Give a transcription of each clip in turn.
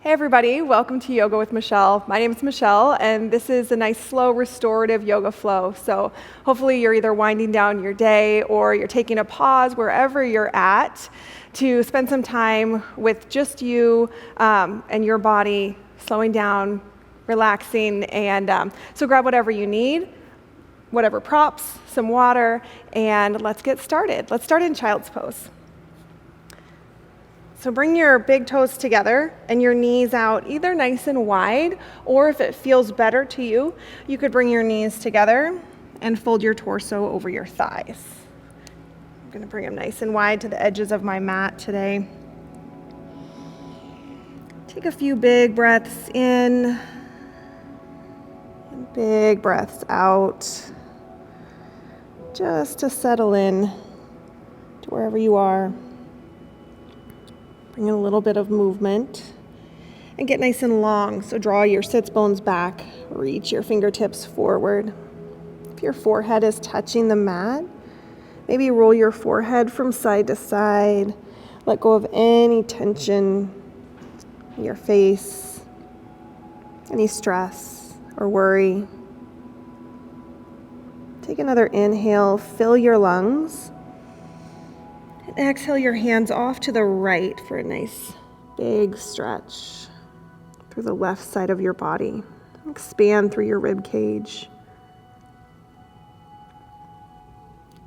Hey everybody, welcome to Yoga with Michelle. My name is Michelle, and this is a nice slow restorative yoga flow. So hopefully you're either winding down your day or you're taking a pause wherever you're at to spend some time with just you and your body, slowing down, relaxing, and so grab whatever you need, whatever props, some water, and let's get started. Let's start in child's pose. So bring your big toes together and your knees out either nice and wide, or if it feels better to you, you could bring your knees together and fold your torso over your thighs. I'm going to bring them nice and wide to the edges of my mat today. Take a few big breaths in and big breaths out, just to settle in to wherever you are. Bring in a little bit of movement and get nice and long. So draw your sits bones back, reach your fingertips forward. If your forehead is touching the mat, maybe roll your forehead from side to side. Let go of any tension in your face, any stress or worry. Take another inhale, fill your lungs. And exhale your hands off to the right for a nice big stretch through the left side of your body. Expand through your rib cage.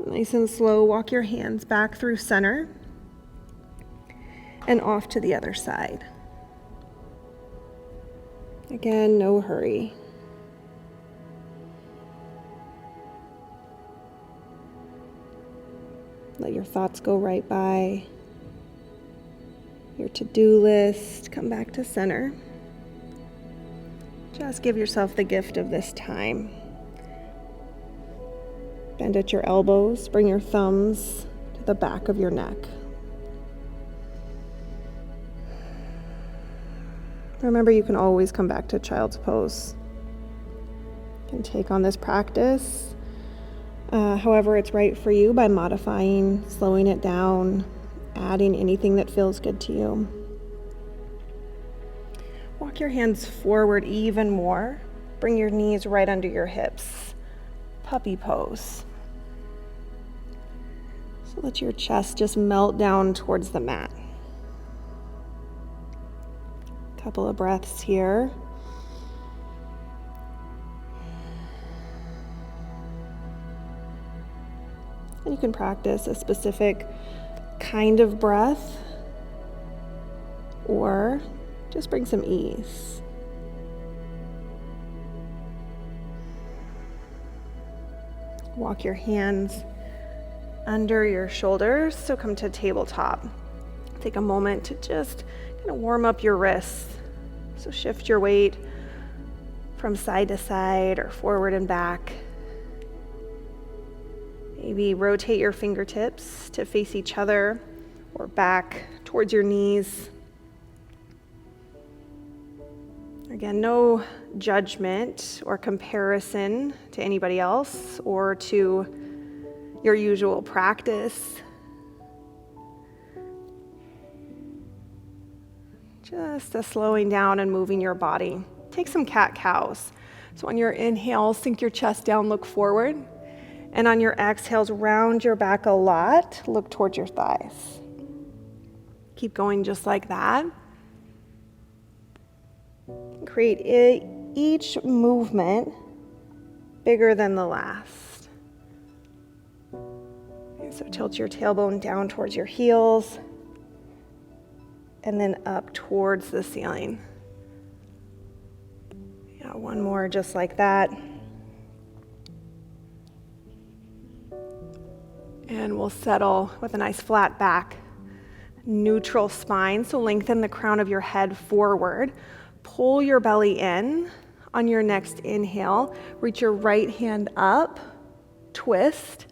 Nice and slow, walk your hands back through center and off to the other side. Again, no hurry. Let your thoughts go right by your to-do list. Come back to center. Just give yourself the gift of this time. Bend at your elbows. Bring your thumbs to the back of your neck. Remember, you can always come back to child's pose. You can take on this practice however it's right for you by modifying, slowing it down, adding anything that feels good to you. Walk your hands forward even more. Bring your knees right under your hips. Puppy pose. So let your chest just melt down towards the mat. Couple of breaths here. And you can practice a specific kind of breath or just bring some ease. Walk your hands under your shoulders, so come to tabletop. Take a moment to just kind of warm up your wrists. So shift your weight from side to side or forward and back. Maybe rotate your fingertips to face each other or back towards your knees. Again, no judgment or comparison to anybody else or to your usual practice. Just a slowing down and moving your body. Take some cat-cows. So on your inhale, sink your chest down, look forward. And on your exhales, round your back a lot, look towards your thighs. Keep going just like that. Create each movement bigger than the last. Okay, so tilt your tailbone down towards your heels and then up towards the ceiling. Yeah, one more just like that. And we'll settle with a nice flat back, neutral spine. So lengthen the crown of your head forward. Pull your belly in on your next inhale. Reach your right hand up, twist,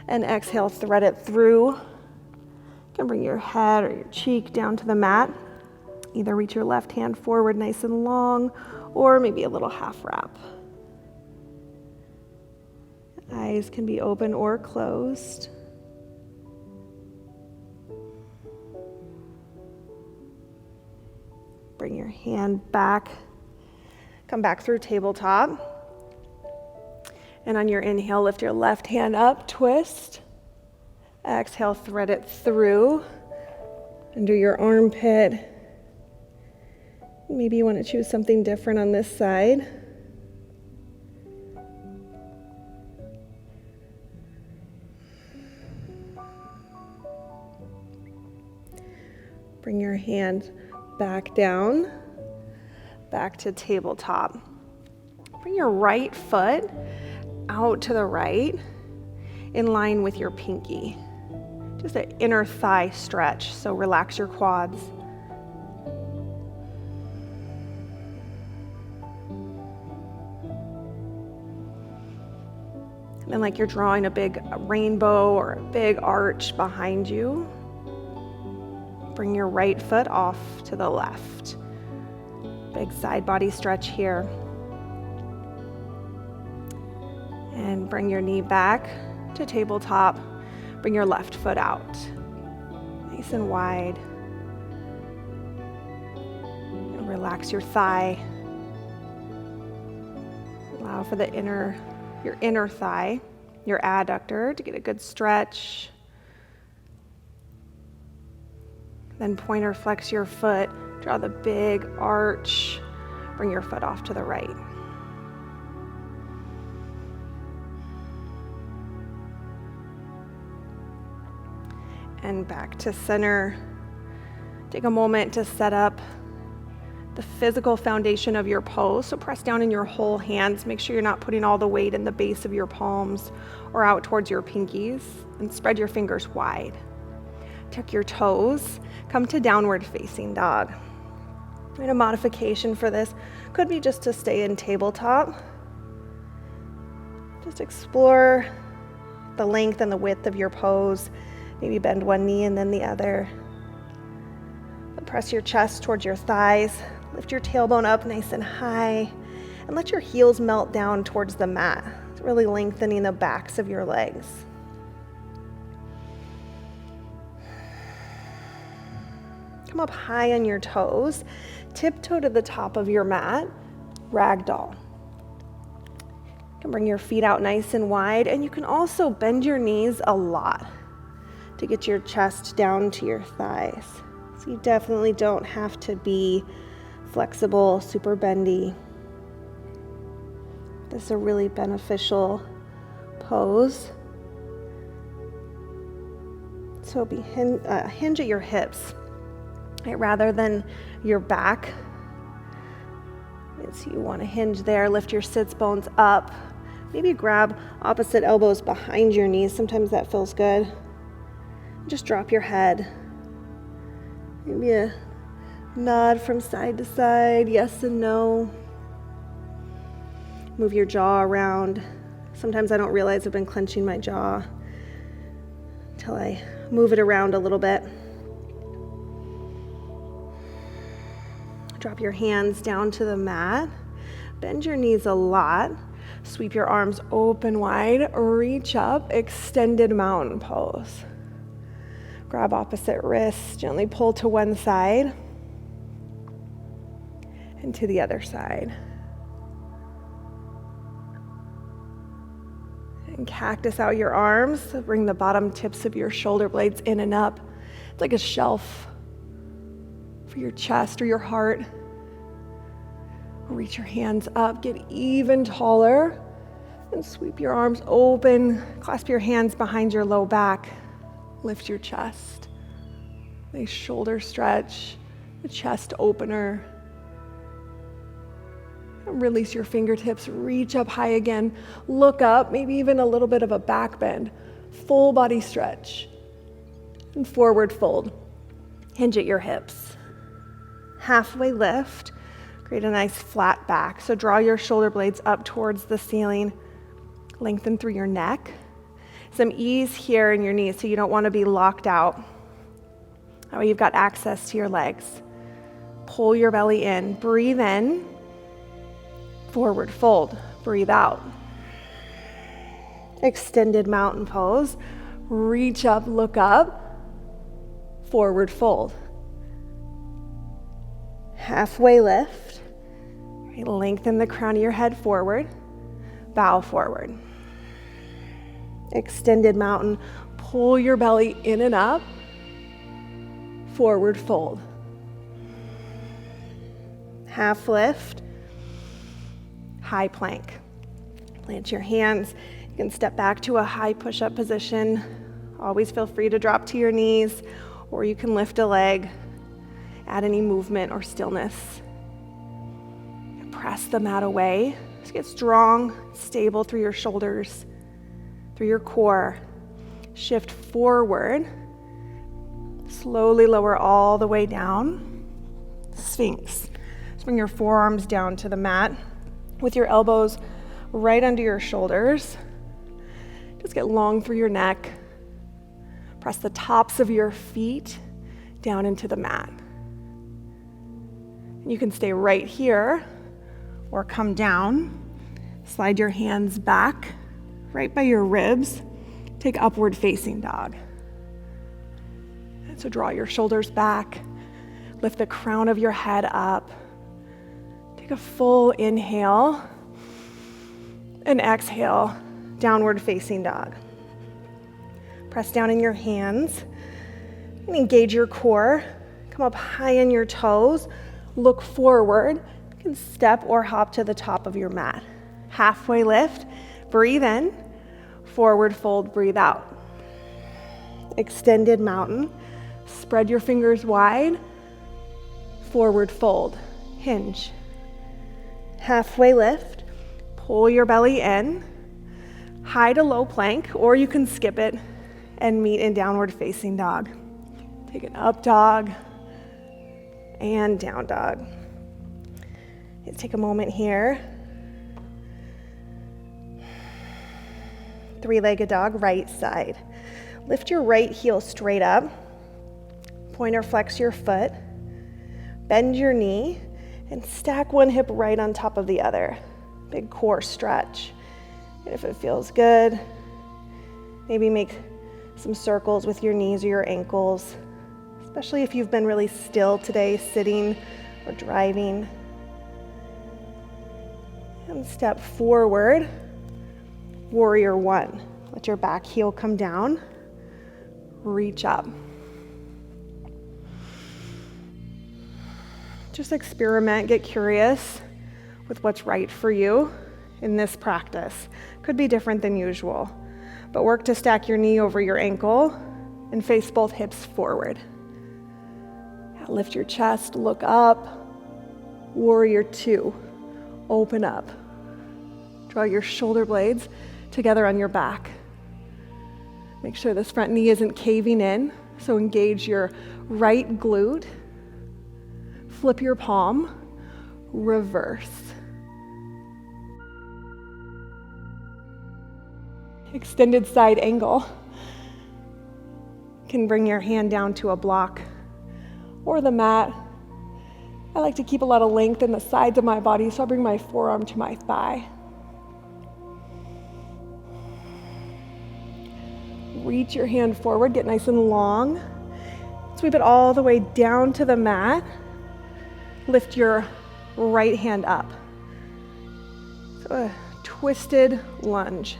and exhale, thread it through. You can bring your head or your cheek down to the mat. Either reach your left hand forward nice and long, or maybe a little half wrap. Eyes can be open or closed. Bring your hand back. Come back through tabletop. And on your inhale, lift your left hand up, twist. Exhale, thread it through under your armpit. Maybe you want to choose something different on this side. Bring your hand back down, back to tabletop. Bring your right foot out to the right in line with your pinky. Just an inner thigh stretch, so relax your quads. And then like you're drawing a big rainbow or a big arch behind you. Bring your right foot off to the left. Big side body stretch here. And bring your knee back to tabletop. Bring your left foot out. Nice and wide. And relax your thigh. Allow for your inner thigh, your adductor to get a good stretch. Then pointer flex your foot, draw the big arch, bring your foot off to the right. And back to center. Take a moment to set up the physical foundation of your pose. So press down in your whole hands. Make sure you're not putting all the weight in the base of your palms or out towards your pinkies. And spread your fingers wide. Tuck your toes. Come to downward facing dog. And a modification for this could be just to stay in tabletop. Just explore the length and the width of your pose. Maybe bend one knee and then the other. Press your chest towards your thighs. Lift your tailbone up nice and high. And let your heels melt down towards the mat. It's really lengthening the backs of your legs. Come up high on your toes. Tiptoe to the top of your mat. Ragdoll. You can bring your feet out nice and wide. And you can also bend your knees a lot to get your chest down to your thighs. So you definitely don't have to be flexible, super bendy. This is a really beneficial pose. So hinge at your hips, right, rather than your back. So you want to hinge there, lift your sits bones up. Maybe grab opposite elbows behind your knees. Sometimes that feels good. Just drop your head. Maybe a nod from side to side, yes and no. Move your jaw around. Sometimes I don't realize I've been clenching my jaw until I move it around a little bit. Drop your hands down to the mat. Bend your knees a lot. Sweep your arms open wide. Reach up, extended mountain pose. Grab opposite wrists, gently pull to one side and to the other side. And cactus out your arms, so bring the bottom tips of your shoulder blades in and up. It's like a shelf for your chest or your heart. Reach your hands up, get even taller, and sweep your arms open. Clasp your hands behind your low back. Lift your chest. Nice shoulder stretch, the chest opener. And release your fingertips, reach up high again. Look up, maybe even a little bit of a back bend. Full body stretch. And forward fold. Hinge at your hips. Halfway lift. Create a nice flat back. So draw your shoulder blades up towards the ceiling. Lengthen through your neck. Some ease here in your knees, so you don't want to be locked out. That way you've got access to your legs. Pull your belly in. Breathe in. Forward fold. Breathe out. Extended mountain pose. Reach up, look up. Forward fold. Halfway lift. Lengthen the crown of your head forward. Bow forward. Extended mountain. Pull your belly in and up. Forward fold. Half lift. High plank. Plant your hands. You can step back to a high push-up position. Always feel free to drop to your knees, or you can lift a leg. Add any movement or stillness. Press the mat away. Just get strong, stable through your shoulders, through your core. Shift forward. Slowly lower all the way down. Sphinx. Just bring your forearms down to the mat with your elbows right under your shoulders. Just get long through your neck. Press the tops of your feet down into the mat. You can stay right here or come down. Slide your hands back right by your ribs. Take upward facing dog. And so draw your shoulders back. Lift the crown of your head up. Take a full inhale and exhale, downward facing dog. Press down in your hands and engage your core. Come up high in your toes. Look forward. You can step or hop to the top of your mat. Halfway lift. Breathe in. Forward fold. Breathe out. Extended mountain. Spread your fingers wide. Forward fold. Hinge. Halfway lift. Pull your belly in. High to low plank, or you can skip it and meet in downward facing dog. Take an up dog and down dog. Let's take a moment here. Three-legged dog, right side. Lift your right heel straight up. Point or flex your foot. Bend your knee and stack one hip right on top of the other. Big core stretch. And if it feels good, maybe make some circles with your knees or your ankles, especially if you've been really still today, sitting or driving. And step forward, warrior one. Let your back heel come down, reach up. Just experiment, get curious with what's right for you in this practice. Could be different than usual, but work to stack your knee over your ankle and face both hips forward. Lift your chest, look up. Warrior two, open up. Draw your shoulder blades together on your back. Make sure this front knee isn't caving in, so engage your right glute. Flip your palm, reverse. Extended side angle. You can bring your hand down to a block or the mat. I like to keep a lot of length in the sides of my body, so I'll bring my forearm to my thigh. Reach your hand forward, get nice and long. Sweep it all the way down to the mat. Lift your right hand up. So a twisted lunge.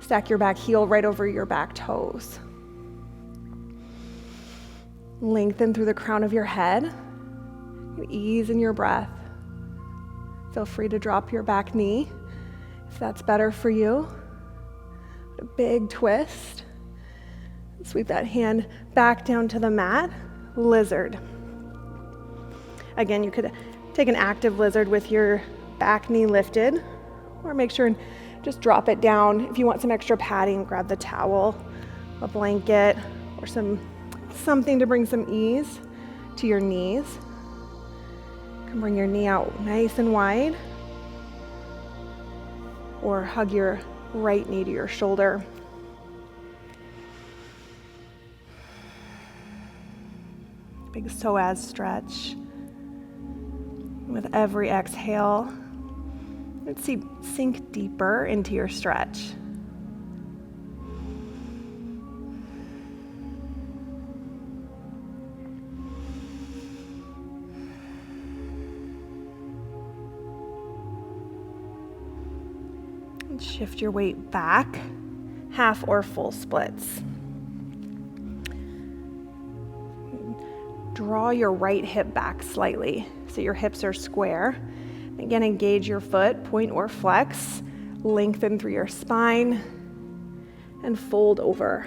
Stack your back heel right over your back toes. Lengthen through the crown of your head. Ease in your breath. Feel free to drop your back knee if that's better for you. A big twist. Sweep that hand back down to the mat. Lizard. Again, you could take an active lizard with your back knee lifted, or make sure and just drop it down. If you want some extra padding, grab the towel, a blanket, or something to bring some ease to your knees. You can bring your knee out nice and wide, or hug your right knee to your shoulder. Big psoas stretch. With every exhale, let's sink deeper into your stretch. And shift your weight back, half or full splits. Draw your right hip back slightly so your hips are square. Again, engage your foot, point or flex, lengthen through your spine, and fold over.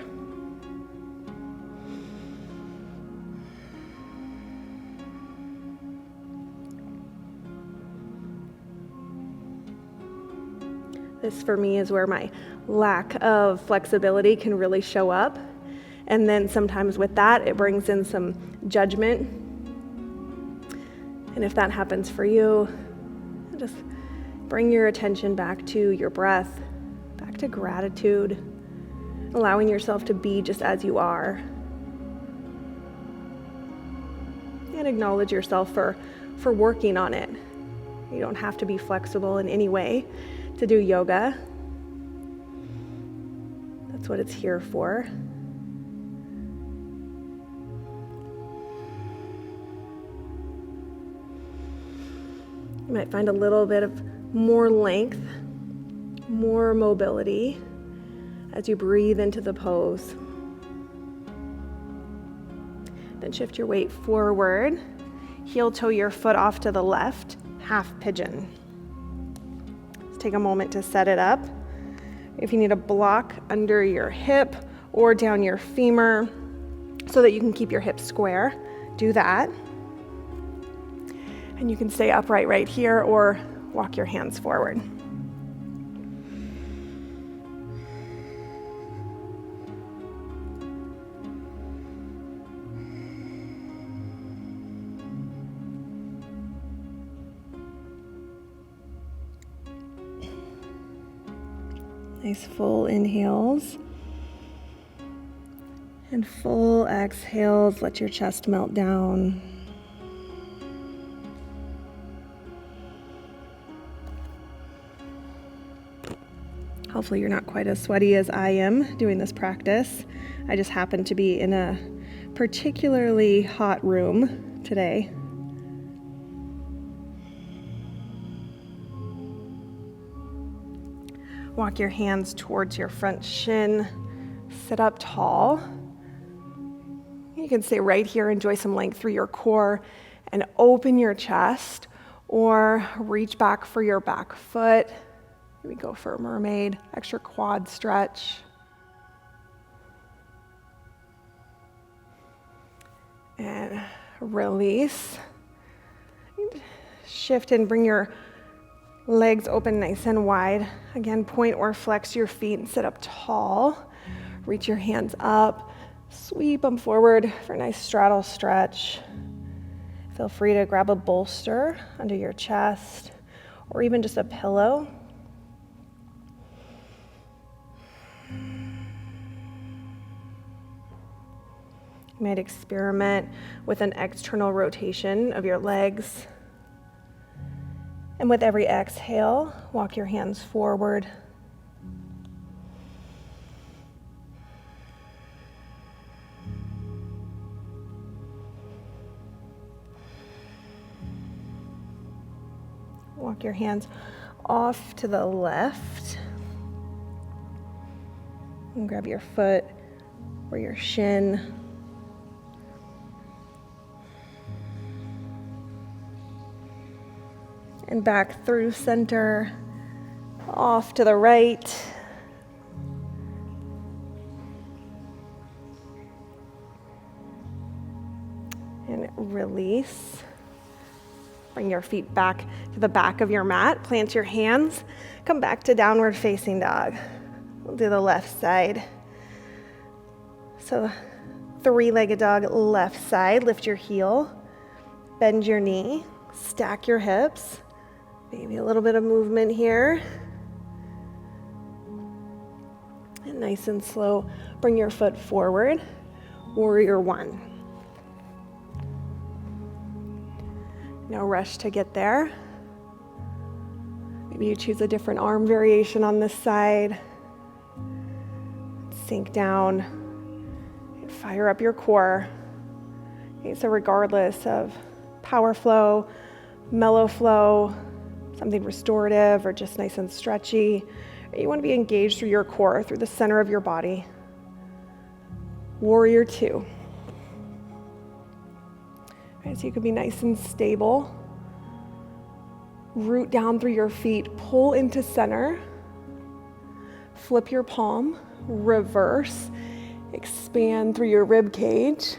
This for me is where my lack of flexibility can really show up. And then sometimes with that, it brings in some judgment. And if that happens for you, just bring your attention back to your breath, back to gratitude, allowing yourself to be just as you are. And acknowledge yourself for working on it. You don't have to be flexible in any way to do yoga. That's what it's here for. You might find a little bit of more length, more mobility as you breathe into the pose. Then shift your weight forward, heel toe your foot off to the left, half pigeon. Let's take a moment to set it up. If you need a block under your hip or down your femur so that you can keep your hips square, do that. And you can stay upright right here or walk your hands forward. Nice full inhales and full exhales. Let your chest melt down. Hopefully you're not quite as sweaty as I am doing this practice. I just happen to be in a particularly hot room today. Walk your hands towards your front shin. Sit up tall. You can stay right here, enjoy some length through your core, and open your chest, or reach back for your back foot. Maybe go for a mermaid, extra quad stretch. And release. Shift and bring your legs open nice and wide. Again, point or flex your feet and sit up tall. Reach your hands up, sweep them forward for a nice straddle stretch. Feel free to grab a bolster under your chest or even just a pillow. You might experiment with an external rotation of your legs. And with every exhale, walk your hands forward. Walk your hands off to the left. And grab your foot or your shin. And back through center, off to the right. And release. Bring your feet back to the back of your mat. Plant your hands. Come back to downward facing dog. We'll do the left side. So three-legged dog, left side. Lift your heel. Bend your knee. Stack your hips. Maybe a little bit of movement here. And nice and slow, bring your foot forward. Warrior one. No rush to get there. Maybe you choose a different arm variation on this side. Sink down and fire up your core. Okay, so regardless of power flow, mellow flow, something restorative or just nice and stretchy, You want to be engaged through your core, through the center of your body. Warrior 2. Right, so you can be nice and stable. Root down through your feet, pull into center. Flip your palm, reverse, expand through your rib cage,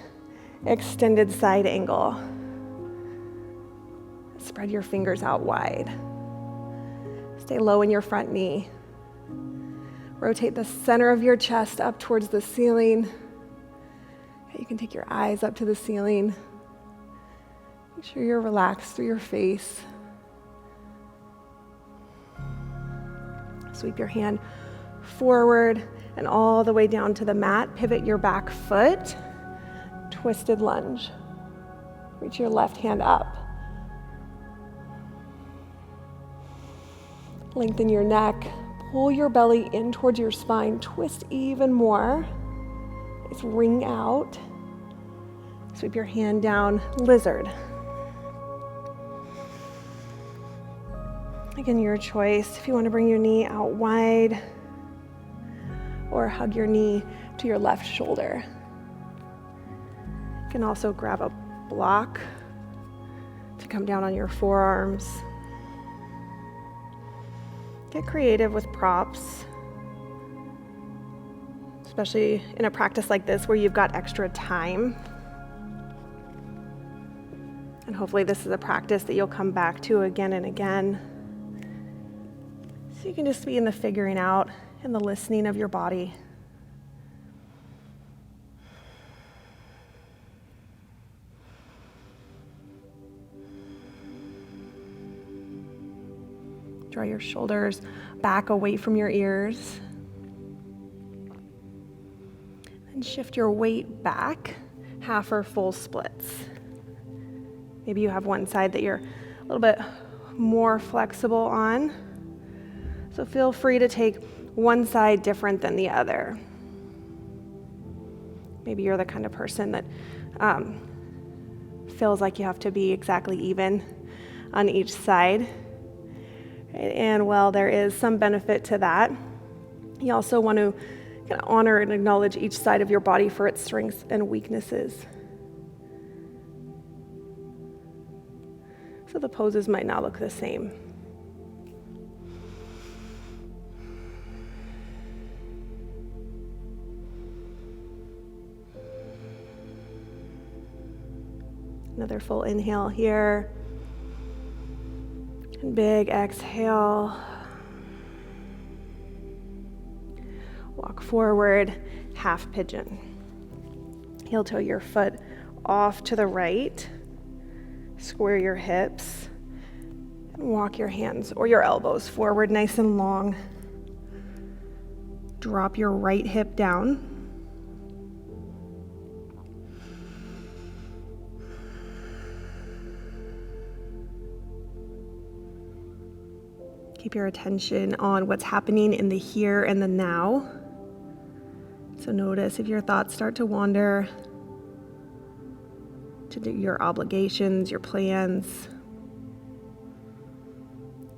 extended side angle. Spread your fingers out wide. Stay low in your front knee. Rotate the center of your chest up towards the ceiling. You can take your eyes up to the ceiling. Make sure you're relaxed through your face. Sweep your hand forward and all the way down to the mat. Pivot your back foot. Twisted lunge. Reach your left hand up. Lengthen your neck. Pull your belly in towards your spine. Twist even more. Just ring out. Sweep your hand down. Lizard. Again, your choice. If you want to bring your knee out wide or hug your knee to your left shoulder. You can also grab a block to come down on your forearms. Get creative with props, especially in a practice like this where you've got extra time. And hopefully this is a practice that you'll come back to again and again. So you can just be in the figuring out and the listening of your body. Draw your shoulders back away from your ears. And shift your weight back, half or full splits. Maybe you have one side that you're a little bit more flexible on. So feel free to take one side different than the other. Maybe you're the kind of person that feels like you have to be exactly even on each side. And while there is some benefit to that, you also want to kind of honor and acknowledge each side of your body for its strengths and weaknesses. So the poses might not look the same. Another full inhale here. And big exhale. Walk forward, half pigeon. Heel toe your foot off to the right. Square your hips. And walk your hands or your elbows forward nice and long. Drop your right hip down. Keep your attention on what's happening in the here and the now. So notice if your thoughts start to wander to do your obligations, your plans,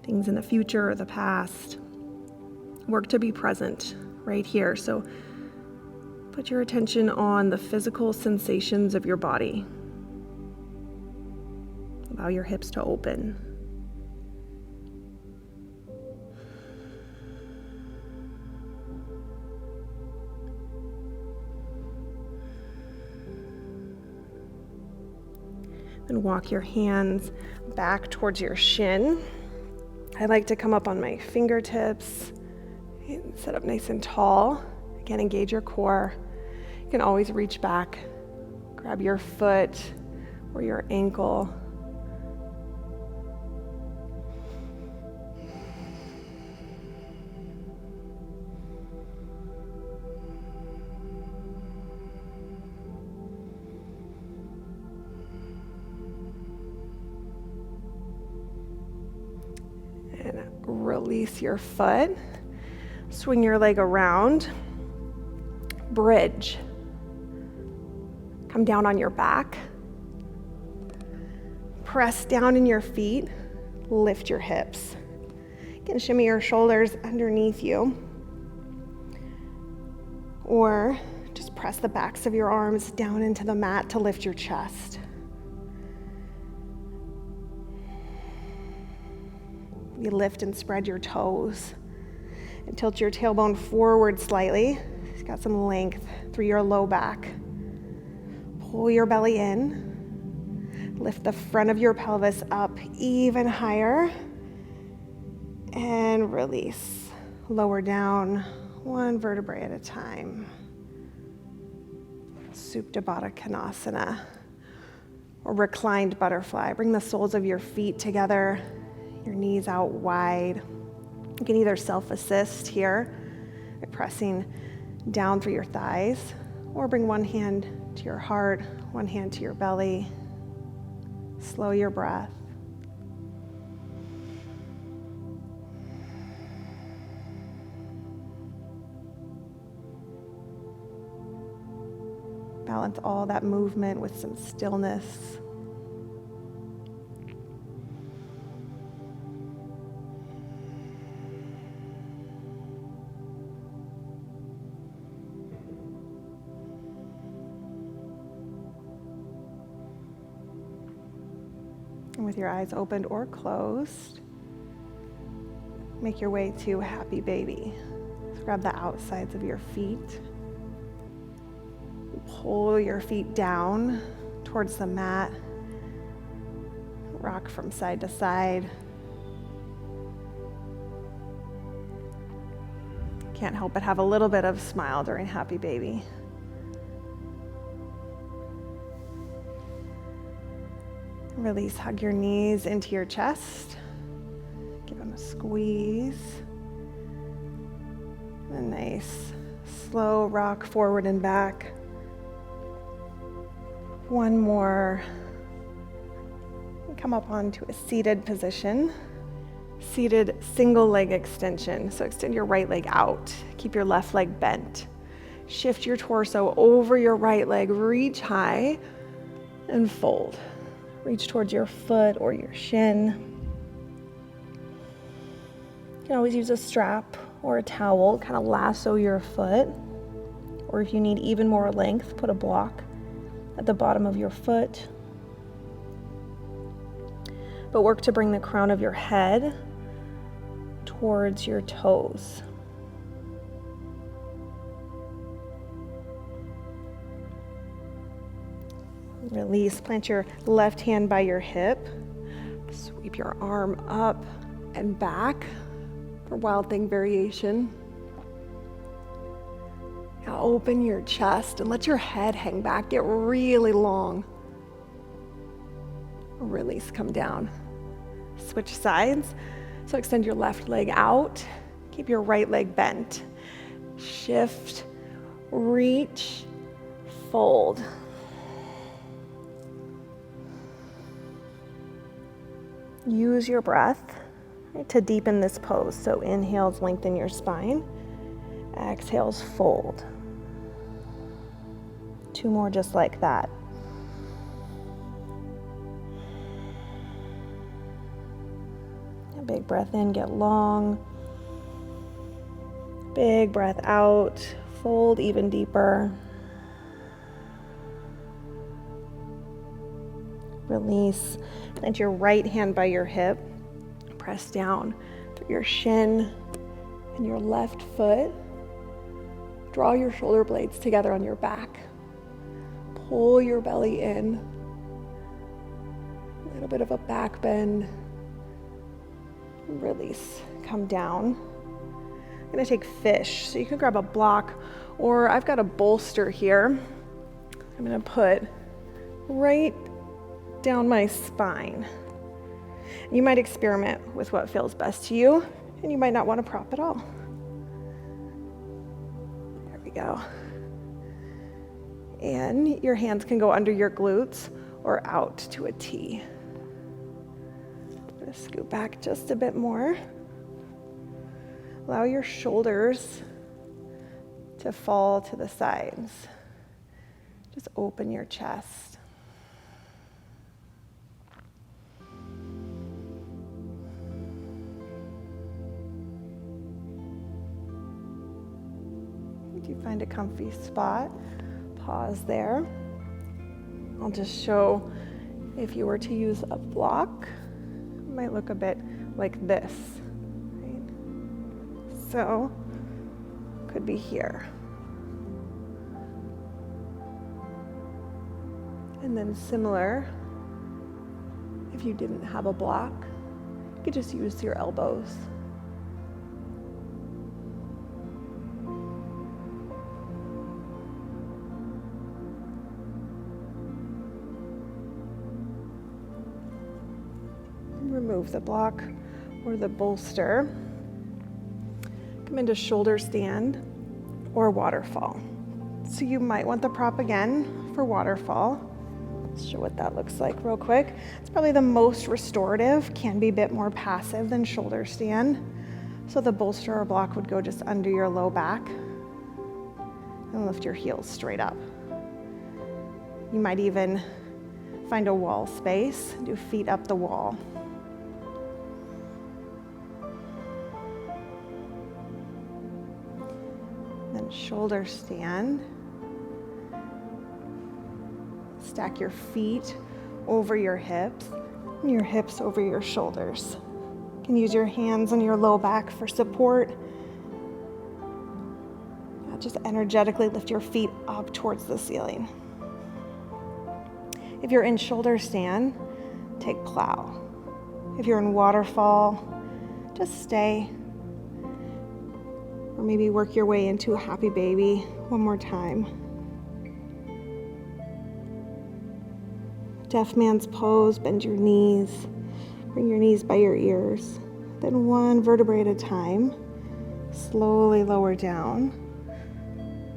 things in the future or the past. Work to be present right here. So put your attention on the physical sensations of your body. Allow your hips to open. And walk your hands back towards your shin. I like to come up on my fingertips, sit up nice and tall. Again, engage your core. You can always reach back, grab your foot or your ankle. Release your foot, swing your leg around, bridge. Come down on your back, press down in your feet, lift your hips. You can shimmy your shoulders underneath you, or just press the backs of your arms down into the mat to lift your chest. You lift and spread your toes and tilt your tailbone forward slightly. You've got some length through your low back. Pull your belly in. Lift the front of your pelvis up even higher. And release. Lower down one vertebrae at a time. Supta Baddha Konasana, or reclined butterfly. Bring the soles of your feet together, your knees out wide. You can either self-assist here by pressing down through your thighs, or bring one hand to your heart, one hand to your belly. Slow your breath. Balance all that movement with some stillness. And with your eyes opened or closed, make your way to Happy Baby. So grab the outsides of your feet. Pull your feet down towards the mat. Rock from side to side. Can't help but have a little bit of smile during Happy Baby. Release, hug your knees into your chest. Give them a squeeze. A nice, slow rock forward and back. One more. Come up onto a seated position. Seated single leg extension. So extend your right leg out. Keep your left leg bent. Shift your torso over your right leg. Reach high and fold. Reach towards your foot or your shin. You can always use a strap or a towel, kind of lasso your foot. Or if you need even more length, put a block at the bottom of your foot. But work to bring the crown of your head towards your toes. Release, plant your left hand by your hip. Sweep your arm up and back for Wild Thing variation. Now open your chest and let your head hang back. Get really long. Release, come down. Switch sides. So extend your left leg out. Keep your right leg bent. Shift, reach, fold. Use your breath to deepen this pose. So inhales, lengthen your spine. Exhales, fold. 2 more just like that. A big breath in, get long. Big breath out, fold even deeper. Release. Plant your right hand by your hip. Press down through your shin and your left foot. Draw your shoulder blades together on your back. Pull your belly in. A little bit of a back bend. Release. Come down. I'm going to take fish. So you can grab a block, or I've got a bolster here. I'm going to put right down my spine. You might experiment with what feels best to you, and you might not want to prop at all. There we go. And your hands can go under your glutes or out to a T. I'm going to scoot back just a bit more. Allow your shoulders to fall to the sides. Just open your chest. If you find a comfy spot, pause there. I'll just show if you were to use a block, it might look a bit like this. Right? So, could be here. And then similar, if you didn't have a block, you could just use your elbows. Remove the block or the bolster. Come into shoulder stand or waterfall. So you might want the prop again for waterfall. Let's show what that looks like real quick. It's probably the most restorative, can be a bit more passive than shoulder stand. So the bolster or block would go just under your low back and lift your heels straight up. You might even find a wall space, do feet up the wall. Then shoulder stand. Stack your feet over your hips and your hips over your shoulders. You can use your hands on your low back for support. Just energetically lift your feet up towards the ceiling. If you're in shoulder stand, take plow. If you're in waterfall, just stay. Or maybe work your way into a happy baby one more time. Deaf man's pose, bend your knees. Bring your knees by your ears. Then one vertebrae at a time, slowly lower down,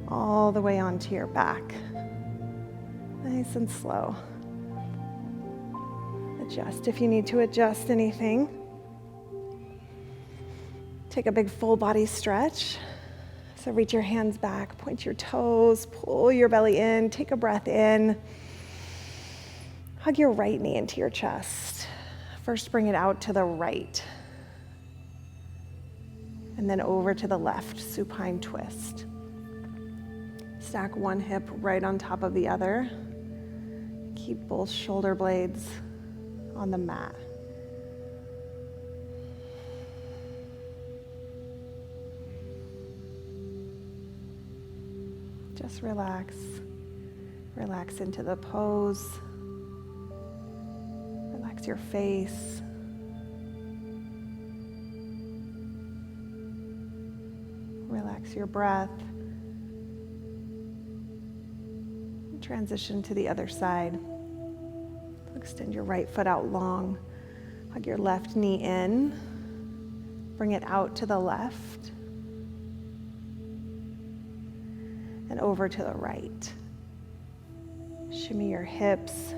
all the way onto your back. Nice and slow. Adjust if you need to adjust anything. Take a big full body stretch. So reach your hands back, point your toes, pull your belly in, take a breath in. Hug your right knee into your chest. First, bring it out to the right. And then over to the left, supine twist. Stack one hip right on top of the other. Keep both shoulder blades on the mat. Just relax. Relax into the pose. Relax your face. Relax your breath. Transition to the other side. Extend your right foot out long. Hug your left knee in. Bring it out to the left. And over to the right. Shimmy your hips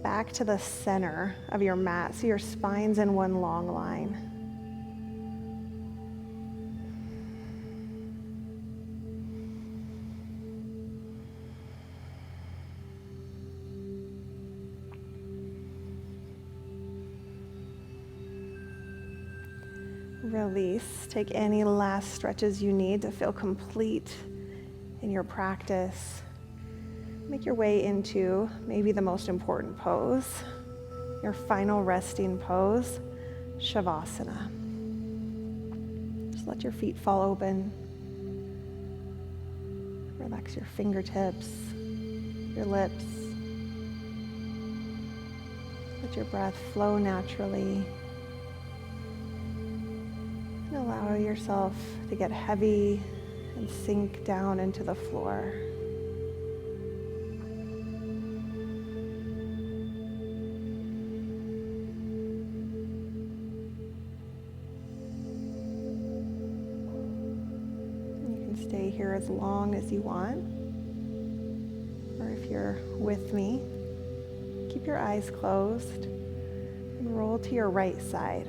back to the center of your mat so your spine's in one long line. Release. Take any last stretches you need to feel complete in your practice. Make your way into maybe the most important pose, your final resting pose, Shavasana. Just let your feet fall open. Relax your fingertips, your lips. Let your breath flow naturally. And allow yourself to get heavy and sink down into the floor. You can stay here as long as you want. Or if you're with me, keep your eyes closed and roll to your right side.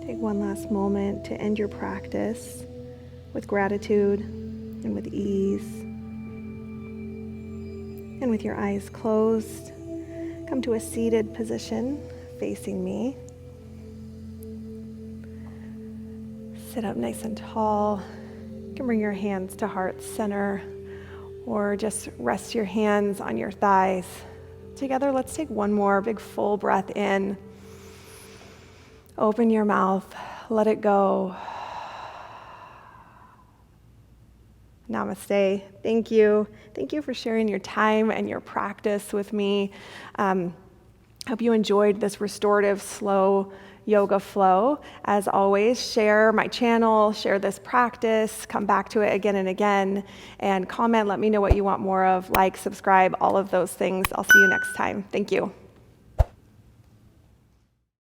Take Take one last moment to end your practice with gratitude and with ease. And with your eyes closed, come to a seated position facing me. Sit up nice and tall. You can bring your hands to heart center or just rest your hands on your thighs. Together, let's take one more big full breath in. Open your mouth, let it go. Namaste. Thank you. Thank you for sharing your time and your practice with me. Hope you enjoyed this restorative, slow yoga flow. As always, share my channel, share this practice, come back to it again and again, and comment. Let me know what you want more of, like, subscribe, all of those things. I'll see you next time. Thank you.